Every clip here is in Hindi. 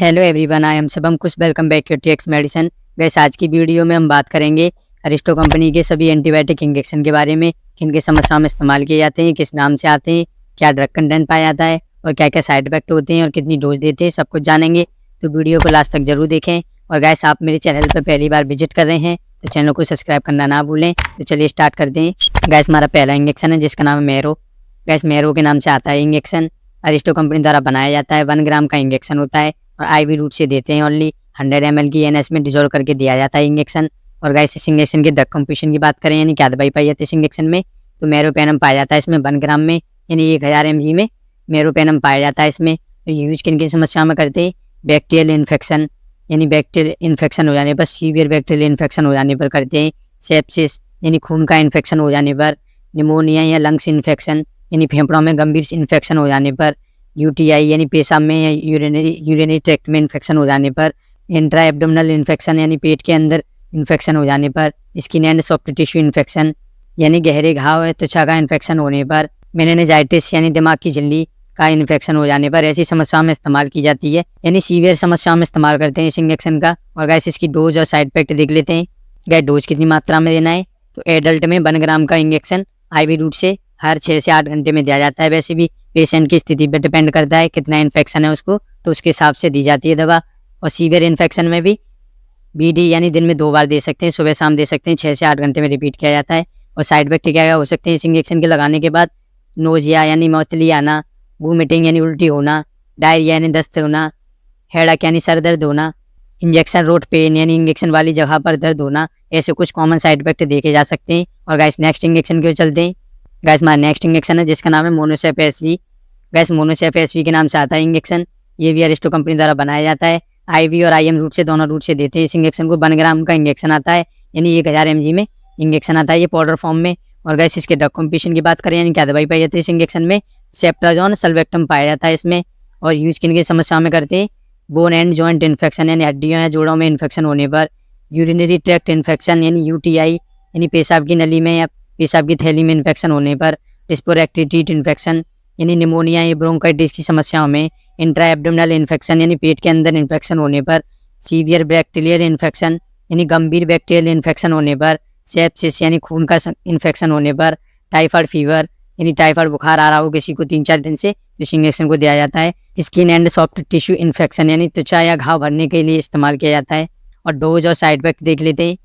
Hello everyone, I am Shubham Kush. Welcome back your techs medicine. Guys आज की वीडियो में हम बात करेंगे अरिस्टो कंपनी के सभी एंटीबायोटिक इंजेक्शन के बारे में। किन किन समस्याओं में इस्तेमाल किए जाते हैं, किस नाम से आते हैं, क्या ड्रग कंटेंट पाया जाता है और क्या क्या साइड इफेक्ट होते हैं और कितनी डोज देते हैं, सब कुछ जानेंगे। तो वीडियो को लास्ट तक जरूर देखें। और गैस आप मेरे चैनल पर पहली बार विजिट कर रहे हैं तो चैनल को सब्सक्राइब करना ना भूलें। तो चलिए स्टार्ट करते हैं। गैस हमारा पहला इंजेक्शन है जिसका नाम है मेरो। गैस मेरो के नाम से आता है इंजेक्शन। अरिस्टो कंपनी द्वारा बनाया जाता है। 1 ग्राम का इंजेक्शन होता है और आईवी रूट से देते हैं। ओनली 100 ml की एनएस में डिजोल्व करके दिया जाता है इंजेक्शन। और गाइस इस इंजेक्शन के ड्रग कंपोजिशन की बात करें यानी क्या दवाई पाई जाती है इस इंजेक्शन में, तो मेरोपेनम पाया जाता है इसमें 1 ग्राम में, यानी 1000 mg में मेरोपेनम पाया जाता है इसमें। तो यूज किन किन समस्याओं में करते हैं? बैक्टीरियल इन्फेक्शन, यानी बैक्टीरियल इन्फेक्शन हो जाने पर, सीवियर बैक्टीरियल इन्फेक्शन हो जाने पर करते हैं। सेप्सिस यानी खून का इन्फेक्शन हो जाने पर। निमोनिया या लंग्स इन्फेक्शन यानी फेफड़ों में गंभीर इन्फेक्शन हो जाने पर। यूटीआई यानी पेशाब में या यूरिनरी ट्रैक्ट में इन्फेक्शन हो जाने पर। इंट्रा एब्डोमिनल इन्फेक्शन यानी पेट के अंदर इन्फेक्शन हो जाने पर। Skin and soft tissue infection यानी गहरे घाव या त्वचा का इन्फेक्शन होने पर। मेनिनजाइटिस यानी दिमाग की झिल्ली का इन्फेक्शन हो जाने पर ऐसी समस्याओं में इस्तेमाल की जाती है, यानी सीवियर समस्याओं में इस्तेमाल करते हैं इस इंजेक्शन का। और गैस इसकी डोज और साइड इफेक्ट देख लेते हैं। गैस डोज कितनी मात्रा में देना है, तो एडल्ट में 1 ग्राम का इंजेक्शन आईवी रूट से हर 6 से 8 घंटे में दिया जाता है। वैसे भी पेशेंट की स्थिति पर डिपेंड करता है कितना इन्फेक्शन है उसको, तो उसके हिसाब से दी जाती है दवा। और सीवियर इन्फेक्शन में भी बीडी यानी दिन में 2 बार दे सकते हैं, सुबह शाम दे सकते हैं, 6 से 8 घंटे में रिपीट किया जाता है। और साइड इफेक्ट क्या क्या हो सकते हैं इस इंजेक्शन के लगाने के बाद? नोजिया यानी मौतली आना, वूमिटिंग यानी उल्टी होना, डायरिया यानी दस्त होना, हेडक यानी सर दर्द होना, इंजेक्शन रोड पेन यानी इंजेक्शन वाली जगह पर दर्द होना। ऐसे कुछ कॉमन साइड इफेक्ट देखे जा सकते हैं। और गाइस नेक्स्ट इंजेक्शन क्यों चलते हैं। गैस हमारा नेक्स्ट इंजेक्शन है जिसका नाम है Monocef SV. Gas Monocef SV के नाम से आता है इंजेक्शन। ये भी अरिस्टो कंपनी द्वारा बनाया जाता है। आईवी और आईएम रूट से, दोनों रूट से देते हैं इस इंजेक्शन को। 1 ग्राम का इंजेक्शन आता है, यानी 1000 mg में इंजेक्शन आता है ये पाउडर फॉर्म में। और गैस इसके ड्रग कंपोजिशन की बात करें यानी क्या दवाई पाई जाती है इस इंजेक्शन में, सेप्ट्राजोन सल्वेक्टम पाया जाता है इसमें। और यूज किन की समस्याओं में करते हैं? बोन एंड जॉइंट इन्फेक्शन यानी हड्डियों या जोड़ों में इन्फेक्शन होने पर। यूरिनरी ट्रैक्ट इन्फेक्शन यानी यूटीआई यानी पेशाब की नली में या पेशाब की थैली में इन्फेक्शन होने पर। रेस्पिरेटरी इन्फेक्शन यानी निमोनिया या ब्रोंकाइटिस की समस्याओं में। इंट्रा एब्डोमिनल इन्फेक्शन यानी पेट के अंदर इन्फेक्शन होने पर। सीवियर बैक्टीरियल इन्फेक्शन यानी गंभीर बैक्टीरियल इन्फेक्शन होने पर। सेप्सिस यानी खून का इन्फेक्शन होने पर। टाइफाइड फीवर यानी टाइफाइड बुखार आ रहा हो किसी को 3-4 दिन से, तो इस इंजेक्शन को दिया जाता है। Skin and soft tissue infection यानी त्वचा या घाव भरने के लिए इस्तेमाल किया जाता है। और डोज और साइड इफेक्ट देख लेते हैं।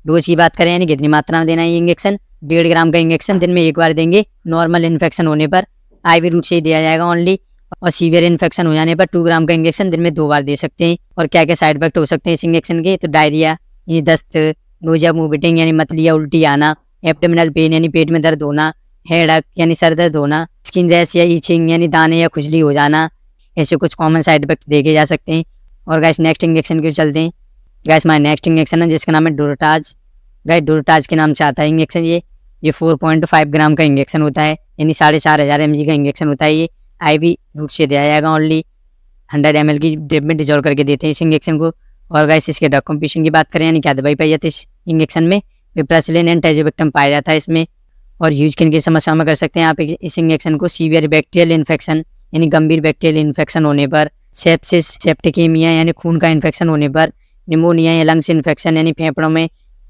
डोज की बात करें यानी कितनी मात्रा में देना है ये इंजेक्शन, 1.5 ग्राम का इंजेक्शन दिन में 1 बार देंगे। नॉर्मल इन्फेक्शन होने पर आईवी रूट से ही दिया जाएगा ओनली। और सीवियर इन्फेक्शन हो जाने पर 2 ग्राम का इंजेक्शन दिन में 2 बार दे सकते हैं। और क्या क्या साइड इफेक्ट हो सकते हैं इस इंजेक्शन के, तो डायरिया यानी दस्त, नोजिया वोमिटिंग यानी मतली या उल्टी आना, एब्डोमिनल पेन यानी पेट में दर्द होना, हेडक यानी सर दर्द होना, स्किन रैश या ईचिंग यानी दाने या खुजली हो जाना। ऐसे कुछ कॉमन साइड इफेक्ट देखे जा सकते हैं। और गैस नेक्स्ट इंजेक्शन क्यों चलते हैं। गैस हमारा नेक्स्ट इंजेक्शन है जिसका नाम है डोरटाज। गैस डोरटाज के नाम से आता है इंजेक्शन। ये 4.5 ग्राम का इंजेक्शन होता है, यानी 4500 mg का इंजेक्शन होता है। ये आईवी रूट से दिया जाएगा ओनली। 100 ml की ड्रिप में डिजोल्व करके देते हैं इस इंजेक्शन को। और गैस इसके ड्रग कंपोजिशन की बात करें यानी क्या दवाई पाई जाती है इस इंजेक्शन में, पिप्रासिलिन एंड टाइजोबेक्टम पाया जाता है इसमें। और यूज किन की समस्या में कर सकते हैं आप इस इंजेक्शन को? सीवियर बैक्टीरियल इन्फेक्शन यानी गंभीर बैक्टीरियल इन्फेक्शन होने पर। सेप्सिस सेप्टिकेमिया यानी खून का इन्फेक्शन होने पर। निमोनिया या लंग्स इन्फेक्शन यानी फेफड़ों में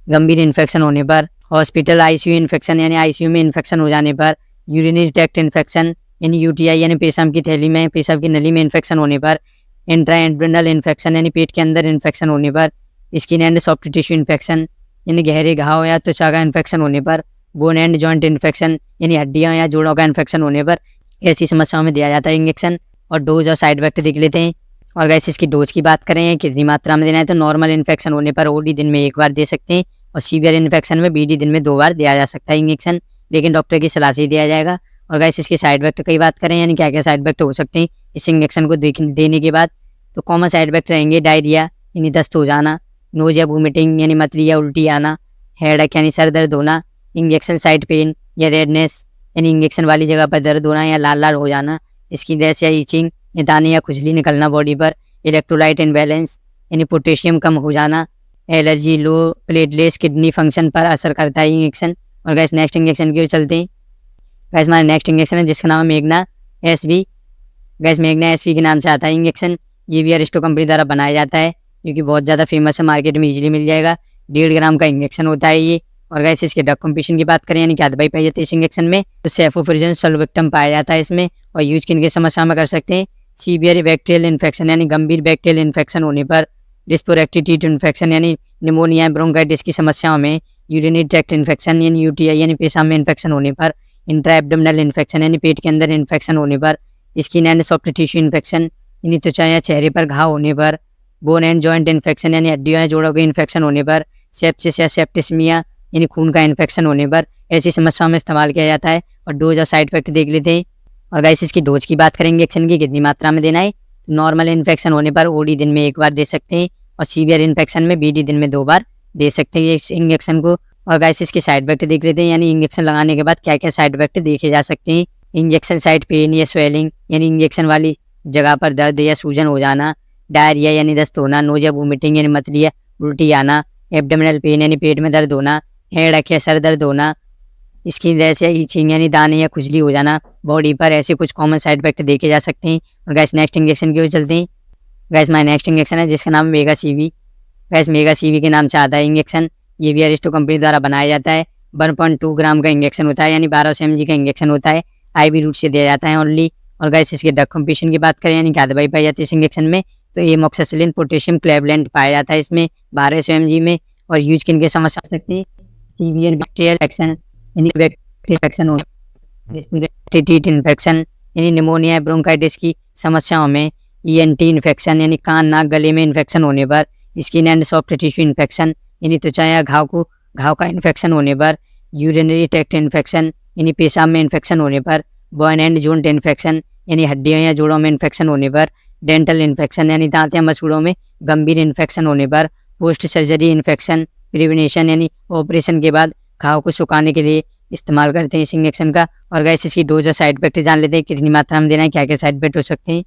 गंभीर इन्फेक्शन होने पर। हॉस्पिटल आईसीयू इन्फेक्शन यानी आईसीयू में इन्फेक्शन हो जाने पर। यूरिनरी ट्रैक्ट इन्फेक्शन यानी यूटीआई यानी पेशाब की थैली में, पेशाब की नली में इन्फेक्शन होने पर। इंट्रा एब्डोमिनल इन्फेक्शन यानी पेट के अंदर इन्फेक्शन होने पर। Skin and soft tissue infection यानी गहरे घाव या त्वचा का इन्फेक्शन होने पर। बोन एंड जॉइंट इन्फेक्शन यानी हड्डियों या जोड़ों का इन्फेक्शन होने पर। ऐसी समस्याओं में दिया जाता है इंजेक्शन। और डोज और साइड इफेक्ट देख लेते हैं। और गैस इसकी डोज की बात करें कितनी मात्रा में देना है, तो नॉर्मल इन्फेक्शन होने पर ओडी दिन में 1 बार दे सकते हैं। और सीवियर इन्फेक्शन में बीडी दिन में 2 बार दिया जा सकता है इंजेक्शन, लेकिन डॉक्टर की सलाह से ही दिया जाएगा। और गैस इसके साइड इफेक्ट की बात करें यानी क्या क्या साइड इफेक्ट हो सकते हैं इस इंजेक्शन को देने के बाद, तो कॉमन साइड इफेक्ट रहेंगे डायरिया यानी दस्त हो जाना, नोजिया वोमिटिंग यानी मतली या उल्टी आना, हेडक यानी सर दर्द होना, इंजेक्शन साइड पेन या रेडनेस यानी इंजेक्शन वाली जगह पर दर्द होना या लाल लाल हो जाना, स्किन रैश या ईचिंग या दाने या खुजली निकलना बॉडी पर, इलेक्ट्रोलाइट इम्बैलेंस यानी पोटेशियम कम हो जाना, एलर्जी, लो प्लेटलेट्स किडनी फंक्शन पर असर करता है इंजेक्शन। और गैस नेक्स्ट इंजेक्शन की ओर चलते हैं। गैस हमारा नेक्स्ट इंजेक्शन है जिसका नाम है मेगना एसवी। गैस मेगना एसवी के नाम से आता है इंजेक्शन। ये भी अरिस्टो कंपनी द्वारा बनाया जाता है, क्योंकि बहुत ज़्यादा फेमस है, मार्केट में इजीली मिल जाएगा। 1.5 ग्राम का इंजेक्शन होता है ये। और गाइस इसके ड्रग कॉम्पिटिशन की बात करें यानी क्या दवाई पाई जाती है इस इंजेक्शन में, तो सेफोफ्रिजन सल्विक्टम पाया जाता है इसमें। और यूज किन की समस्या में कर सकते हैं, सीवियर बैक्टीरियल इन्फेक्शन यानी गंभीर बैक्टीरियल इन्फेक्शन होने पर, रिस्पिरेटरी इन्फेक्शन यानी निमोनिया ब्रोंकाइटिस की समस्याओं में, यूरिनरी ट्रैक्ट इन्फेक्शन यानी यूटीआई यानी पेशाब में इन्फेक्शन होने पर, इंट्रा एब्डोमिनल इन्फेक्शन यानी पेट के अंदर इन्फेक्शन होने पर, skin and soft tissue infection यानी त्वचा या चेहरे पर घाव होने पर, बोन एंड जॉइंट इन्फेक्शन यानी हड्डियों या जोड़ों के इन्फेक्शन होने पर, सेप्सिस या सेप्टिस्मिया यानी खून का इन्फेक्शन होने पर ऐसी समस्याओं में इस्तेमाल किया जाता है। और डोज और साइड इफेक्ट देख लेते हैं। और गाइस इसकी डोज की बात करेंगे, इंजेक्शन की कितनी मात्रा में देना है, तो नॉर्मल इन्फेक्शन होने पर ओडी दिन में 1 बार दे सकते हैं, और सीवियर इन्फेक्शन में बीडी दिन में 2 बार दे सकते हैं इस इंजेक्शन को। और गाइस इसके साइड इफेक्ट देख लेते हैं, यानी इंजेक्शन लगाने के बाद क्या क्या साइड इफेक्ट देखे जा सकते हैं। इंजेक्शन साइट पेन या स्वेलिंग यानी इंजेक्शन वाली जगह पर दर्द या सूजन हो जाना, डायरिया यानी दस्त होना, नोजिया वोमिटिंग यानी मतली या उल्टी आना, एब्डोमिनल पेन यानी पेट में दर्द होना, हेडेक या सर दर्द होना, स्किन रैश या ईचिंग यानी दाने या खुजली हो जाना बॉडी पर, ऐसे कुछ कॉमन साइड इफेक्ट देखे जा सकते हैं। और गैस नेक्स्ट इंजेक्शन की ओर चलते हैं। गैस माई नेक्स्ट इंजेक्शन है जिसका नाम mega CV. Gas mega CV के नाम से आता है इंजेक्शन। ये भी अरिस्टो कंपनी द्वारा बनाया जाता है। 1.2 ग्राम का इंजेक्शन होता है, यानी 1200 mg का इंजेक्शन होता है। IV रूट से दिया जाता है ओनली। और गैस इसके ड्रग कॉम्पिटिशन की बात करें यानी क्या दवाई पाई जाती है इस इंजेक्शन में, तो एमोक्सिसिलिन पोटेशियम क्लेवलेंट पाया जाता है इसमें 1200 mg में। और यूज किन के समझ सकते हैं, सीवियर बैक्टीरियल इन्फेक्शन यानी इन्फेक्शन हो, रेस्पिरेटरी इन्फेक्शन यानी निमोनिया ब्रोंकाइटिस की समस्याओं में, ENT इन्फेक्शन यानी कान नाक गले में इन्फेक्शन होने पर, skin and soft tissue infection यानी त्वचा या घाव का इन्फेक्शन होने पर, यूरिनरी ट्रैक्ट इन्फेक्शन यानी पेशाब में इन्फेक्शन होने पर, बोन एंड जॉइंट इन्फेक्शन यानी हड्डियों या जोड़ों में इन्फेक्शन होने पर, डेंटल इन्फेक्शन यानी दांत या मसूड़ों में गंभीर इन्फेक्शन होने पर, पोस्ट सर्जरी इन्फेक्शन प्रिवेंशन यानी ऑपरेशन के बाद घाव को सुखाने के लिए इस्तेमाल करते हैं इस इंजेक्शन का। और गैस इसकी डोज और साइड इफेक्ट जान लेते हैं, कितनी मात्रा में देना है, क्या क्या साइड इफेक्ट हो सकते हैं।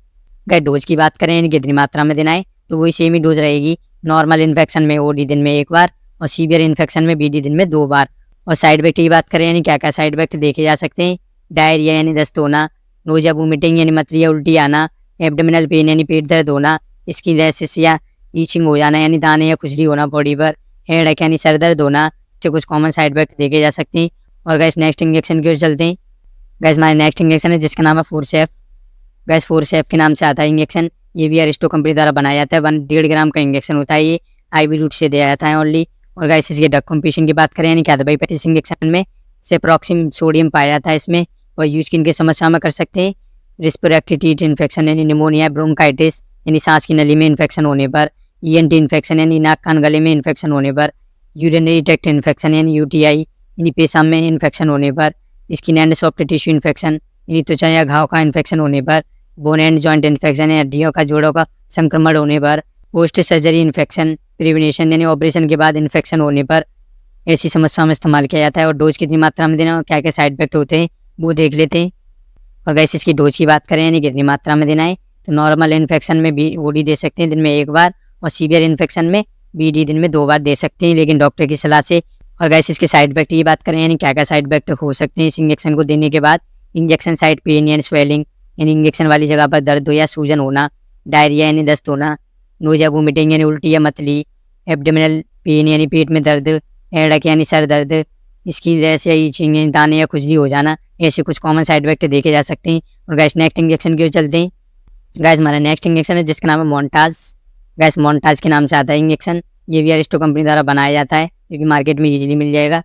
गैस डोज की बात करें यानी कितनी मात्रा में देना है, तो वही सेम ही डोज रहेगी। नॉर्मल इन्फेक्शन में OD दिन में 1 बार, और सीवियर इन्फेक्शन में BD दिन में 2 बार। और साइड इफेक्ट की बात करें यानी क्या क्या साइड इफेक्ट देखे जा सकते हैं, डायरिया यानी दस्त होना, नोजिया वोमिटिंग यानी मतली या उल्टी आना, एब्डोमिनल पेन यानी पेट दर्द होना, स्किन रैशेस या ईचिंग हो जाना यानी दाने या खुजली होना बॉडी पर, हेडेक यानी सर दर्द होना, से कुछ कॉमन साइड इफेक्ट देखे जा सकते हैं। और गैस नेक्स्ट इंजेक्शन की ओर चलते हैं। गैस हमारे नेक्स्ट इंजेक्शन है जिसका नाम है फोर्सेफ। गैस फोर्सेफ के नाम से आता है इंजेक्शन। ये भी अरिस्टो कंपनी द्वारा बनाया जाता है। 1.5 ग्राम का इंजेक्शन होता है, ये IV रूट से दिया जाता है ओनली। और गैस इसके ड्रग कॉम्पिटिशन की बात करें यानी क्या दवाई पाई इस इंजेक्शन में, सेप्रोक्सिम सोडियम पाया जाता है इसमें। और यूज किन की समस्या में कर सकते हैं, रेस्पिरेटरी इन्फेक्शन यानी निमोनिया ब्रोंकाइटिस यानी सांस की नली में इन्फेक्शन होने पर, ENT इन्फेक्शन यानी नाक कान गले में इन्फेक्शन होने पर, यूरिनरी ट्रैक्ट इन्फेक्शन यानी UTI यानी पेशाब में इन्फेक्शन होने पर, skin and soft tissue infection यानी त्वचा या घाव का इन्फेक्शन होने पर, बोन एंड जॉइंट इन्फेक्शन यानी हड्डियों का जोड़ों का संक्रमण होने पर, पोस्ट सर्जरी इन्फेक्शन प्रिवेंशन यानी ऑपरेशन के बाद इन्फेक्शन होने पर ऐसी समस्याओं में इस्तेमाल किया जाता है। और डोज कितनी मात्रा में देना और क्या क्या साइड इफेक्ट होते हैं वो देख लेते हैं। और गैस इसकी डोज की बात करें यानी कितनी मात्रा में देना है, तो नॉर्मल इन्फेक्शन में OD दे सकते हैं दिन में 1 बार, और सीवियर इन्फेक्शन में BD दिन में 2 बार दे सकते हैं, लेकिन डॉक्टर की सलाह से। और गैस इसके साइड इफेक्ट की बात करें यानी क्या क्या साइड इफेक्ट हो सकते हैं इस इंजेक्शन को देने के बाद, इंजेक्शन साइट पेन यानी स्वेलिंग यानी इंजेक्शन वाली जगह पर दर्द हो या सूजन होना, डायरिया यानी दस्त होना, नोजिया वोमिटिंग यानी उल्टी या मतली, एब्डोमिनल पेन यानी पेट में दर्द, हेडेक यानी सर दर्द, स्किन रैश या ईचिंग यानी दाने या खुजली हो जाना, ऐसे कुछ कॉमन साइड इफेक्ट देखे जा सकते हैं। और गैस नेक्स्ट इंजेक्शन की ओर चलते हैं। गैस हमारा नेक्स्ट इंजेक्शन है जिसका नाम है मोन्टाज। गैस मोन्टाज के नाम से आता है इंजेक्शन। ये भी अरिस्टो कंपनी द्वारा बनाया जाता है, जो कि मार्केट में इजीली मिल जाएगा।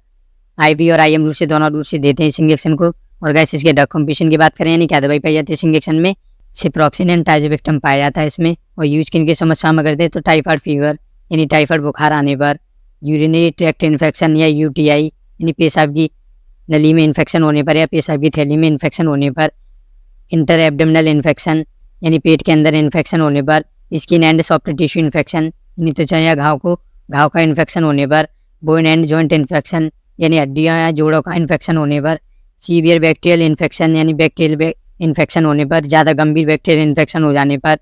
IV और IM रूट से दोनों रूट से देते हैं इस इंजेक्शन को। और गैस इसके ड्रग कॉम्पिटिशन की बात करें यानी क्या दवाई पाई जाती है इस इंजेक्शन में, सिप्रोक्सिन एंड टाइजोविक्टम पाया जाता है इसमें। और यूज किन की समस्या में करते हैं, तो टाइफाइड फीवर यानी टाइफाइड बुखार आने पर, यूरिनरी ट्रैक्ट इन्फेक्शन या UTI यानी पेशाब की नली में इन्फेक्शन होने पर या पेशाब की थैली में इन्फेक्शन होने पर, इंटर एब्डोमिनल इन्फेक्शन यानी पेट के अंदर इन्फेक्शन होने पर, skin and soft tissue infection यानी त्वचा या घाव का इन्फेक्शन होने पर, बोन एंड जॉइंट इन्फेक्शन यानी हड्डियों या जोड़ों का इन्फेक्शन होने पर, सीवियर बैक्टीरियल इन्फेक्शन यानी बैक्टीरियल इन्फेक्शन होने पर, ज़्यादा गंभीर बैक्टीरियल इन्फेक्शन हो जाने पर,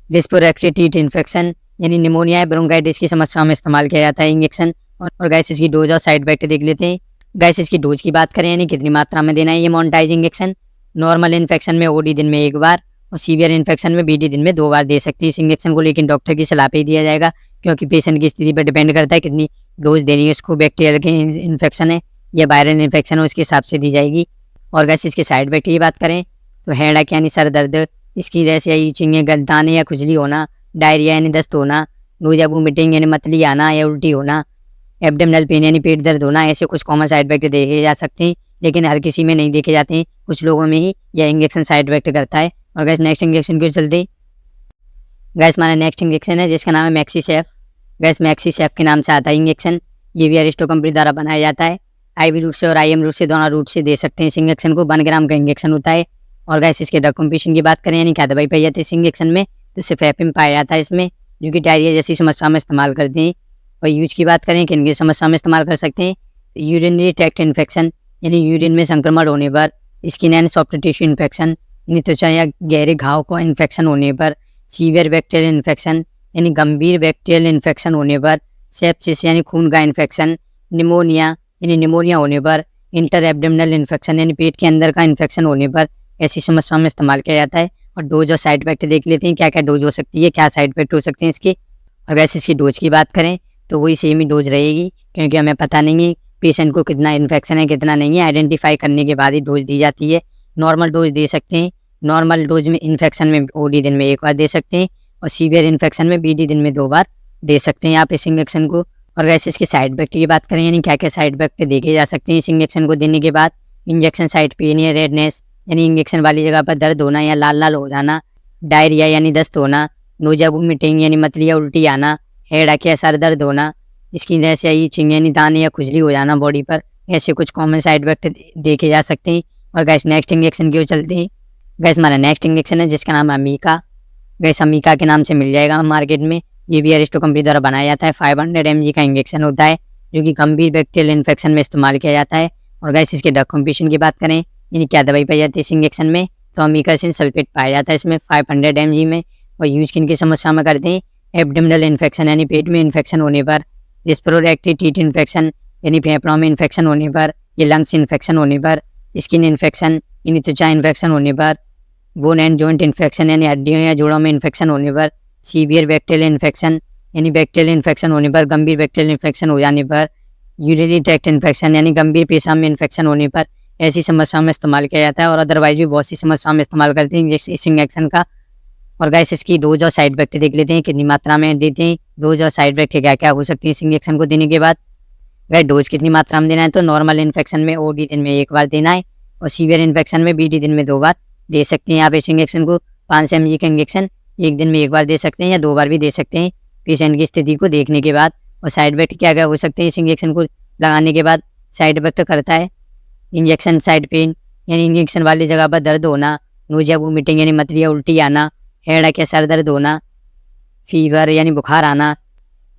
रेस्पिरेटरी इन्फेक्शन यानी निमोनिया ब्रोंकाइटिस की समस्याओं में इस्तेमाल किया जाता है इंजेक्शन। और गैस इसकी डोज और साइड इफेक्ट देख लेते हैं। गैस इसकी डोज की बात करें यानी कितनी मात्रा में देना है ये मोन्टाइज इंजेक्शन, नॉर्मल इन्फेक्शन में OD दिन में 1 बार, और सीवियर इन्फेक्शन में 20 दिन में 2 बार दे सकते हैं इस इंजेक्शन को, लेकिन डॉक्टर की सलाह पे ही दिया जाएगा क्योंकि पेशेंट की स्थिति पर डिपेंड करता है कितनी डोज देनी है उसको। बैक्टीरियल के इन्फेक्शन है या वायरल इन्फेक्शन है उसके हिसाब से दी जाएगी। और वैसे इसके साइड इफेक्ट की बात करें तो हेडेक यानी सर दर्द, स्किन रैश या इचिंग, गलदाने या खुजली होना, डायरिया यानी दस्त होना, नोज़िया वोमिटिंग यानी मतली आना या उल्टी होना, एब्डोमिनल पेन यानी पेट दर्द होना, ऐसे कुछ कॉमन साइड इफेक्ट देखे जा सकते हैं, लेकिन हर किसी में नहीं देखे जाते हैं, कुछ लोगों में ही यह इंजेक्शन साइड इफेक्ट करता है। और गैस नेक्स्ट इंजेक्शन क्यों चलते गैस हमारा नेक्स्ट इंजेक्शन है जिसका नाम है मैक्सीसेफ। गैस मैक्सीसेफ के नाम से आता है इंजेक्शन। ये भी अरिस्टो कंपनी द्वारा बनाया जाता है। IV रूट से और IM रूट से दोनों रूट से दे सकते हैं इस इंजेक्शन को। 1 ग्राम का इंजेक्शन होता है। और गैस इसके ड्रग कॉम्पोजिशन की बात करें यानी क्या दवाई पाई जाती है इस इंजेक्शन में, तो सिफेपिम पाया जाता है इसमें, जो कि डायरिया जैसी समस्या में इस्तेमाल करते हैं। और यूज की बात करें किन की समस्या में इस्तेमाल कर सकते हैं, यूरिनरी ट्रैक्ट इन्फेक्शन यानी यूरिन में संक्रमण होने पर, skin and soft tissue infection यानी त्वचा या गहरे घाव को इन्फेक्शन होने पर, सीवियर बैक्टीरियल इन्फेक्शन यानी गंभीर बैक्टीरियल इन्फेक्शन होने पर, सेप्सिस यानी खून का इन्फेक्शन, निमोनिया यानी निमोनिया होने पर, इंटर एब्डोमिनल इन्फेक्शन यानी पेट के अंदर का इन्फेक्शन होने पर ऐसी समस्याओं में इस्तेमाल किया जाता है। और डोज और साइड इफेक्ट देख लेते हैं, क्या क्या डोज हो सकती है, क्या साइड इफेक्ट हो सकते हैं इसके। और वैसे इसकी डोज की बात करें तो वही सेम ही डोज रहेगी, क्योंकि हमें पता नहीं है पेशेंट को कितना इन्फेक्शन है कितना नहीं है, आइडेंटिफाई करने के बाद ही डोज दी जाती है। नॉर्मल डोज दे सकते हैं, नॉर्मल डोज में इन्फेक्शन में OD दिन में 1 बार दे सकते हैं, और सीवियर इन्फेक्शन में BD दिन में 2 बार दे सकते हैं आप इस इंजेक्शन को। और वैसे इसके साइड इफेक्ट की बात करें यानी क्या क्या साइड इफेक्ट देखे जा सकते हैं इस इंजेक्शन को देने के बाद। इंजेक्शन साइट पेन या रेडनेस यानी इंजेक्शन वाली जगह पर दर्द होना या लाल लाल हो जाना, डायरिया यानी दस्त होना, नोज़िया वोमिटिंग यानी मतली या उल्टी आना, हेडेक या सर दर्द होना, स्किन रैश या इचिंग यानी दाने या खुजली हो जाना बॉडी पर, ऐसे कुछ कॉमन साइड इफेक्ट देखे जा सकते हैं। और गैस नेक्स्ट इंजेक्शन की ओर चलते हैं। गैस हमारा नेक्स्ट इंजेक्शन है जिसका नाम है अमीका। गैस अमीका के नाम से मिल जाएगा मार्केट में। ये भी अरिस्टो कंपनी द्वारा बनाया जाता है। 500 mg का इंजेक्शन होता है, जो कि गंभीर बैक्टीरियल इन्फेक्शन में इस्तेमाल किया जाता है। और गैस इसके ड्रग कॉम्पोजिशन की बात करें यानी क्या दवाई पाई जाती है इस इंजेक्शन में, तो अमीकासिन सल्फेट पाया जाता है इसमें 500 mg में। और यूज किन की समस्या में करते हैं, एब्डोमिनल इन्फेक्शन यानी पेट में इन्फेक्शन होने पर, रेस्पिरेटरी ट्रैक्ट इन्फेक्शन यानी फेफड़ों में इन्फेक्शन होने पर, ये लंग्स इन्फेक्शन होने पर, स्किन इन्फेक्शन यानी त्वचा इन्फेक्शन होने पर, बोन एंड जॉइंट इन्फेक्शन यानी हड्डियों या जोड़ों में इन्फेक्शन होने पर, सीवियर बैक्टीरियल इन्फेक्शन यानी बैक्टीरियल इन्फेक्शन होने पर, गंभीर बैक्टीरियल इन्फेक्शन हो जाने पर, यूरिनरी ट्रैक्ट इन्फेक्शन यानी गंभीर पेशाब में इन्फेक्शन होने पर, ऐसी समस्याओं में इस्तेमाल किया जाता है। और अदरवाइज भी बहुत सी समस्याओं में इस्तेमाल करते हैं इस इंजेक्शन का। और गैस इसकी डोज और साइड इफेक्ट देख लेते हैं, कितनी मात्रा में देते हैं, डोज और साइड इफेक्ट क्या क्या हो सकती है इस इंजेक्शन को देने के बाद। गैस डोज कितनी मात्रा में देना है, तो नॉर्मल इन्फेक्शन में OD दिन में 1 बार देना है, और सीवियर इन्फेक्शन में BD दिन में 2 बार दे सकते हैं आप इस इंजेक्शन को। 500 mg का इंजेक्शन 1 दिन में 1 बार दे सकते हैं या 2 बार भी दे सकते हैं पेशेंट की स्थिति को देखने के बाद। और साइड इफेक्ट क्या क्या हो सकते हैं इस इंजेक्शन को लगाने के बाद। साइड इफेक्ट करता है इंजेक्शन साइड पेन यानी इंजेक्शन वाली जगह पर दर्द होना, नोज़िया वोमिटिंग यानी मतली या उल्टी आना, हेडेक या सर दर्द होना, फीवर यानी बुखार आना,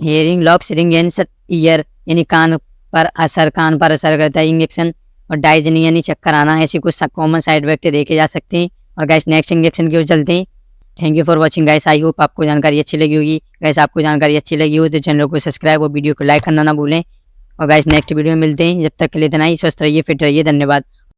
हेयरिंग लॉस रिंग ईयर यानी कान पर असर करता है इंजेक्शन, और डाइजनी यानी चक्कर आना, ऐसी कुछ कॉमन साइड इफेक्ट देखे जा सकते हैं। और गैस नेक्स्ट इंजेक्शन की ओर चलते हैं। Thank you for watching guys, I hope आपको जानकारी अच्छी लगी होगी। गाइस आपको जानकारी अच्छी लगी हो तो चैनल को सब्सक्राइब और वीडियो को लाइक करना ना भूलें। और गाइस नेक्स्ट वीडियो में मिलते हैं, जब तक के लिए इतना ही, स्वस्थ रहिए, फिट रहिए, धन्यवाद।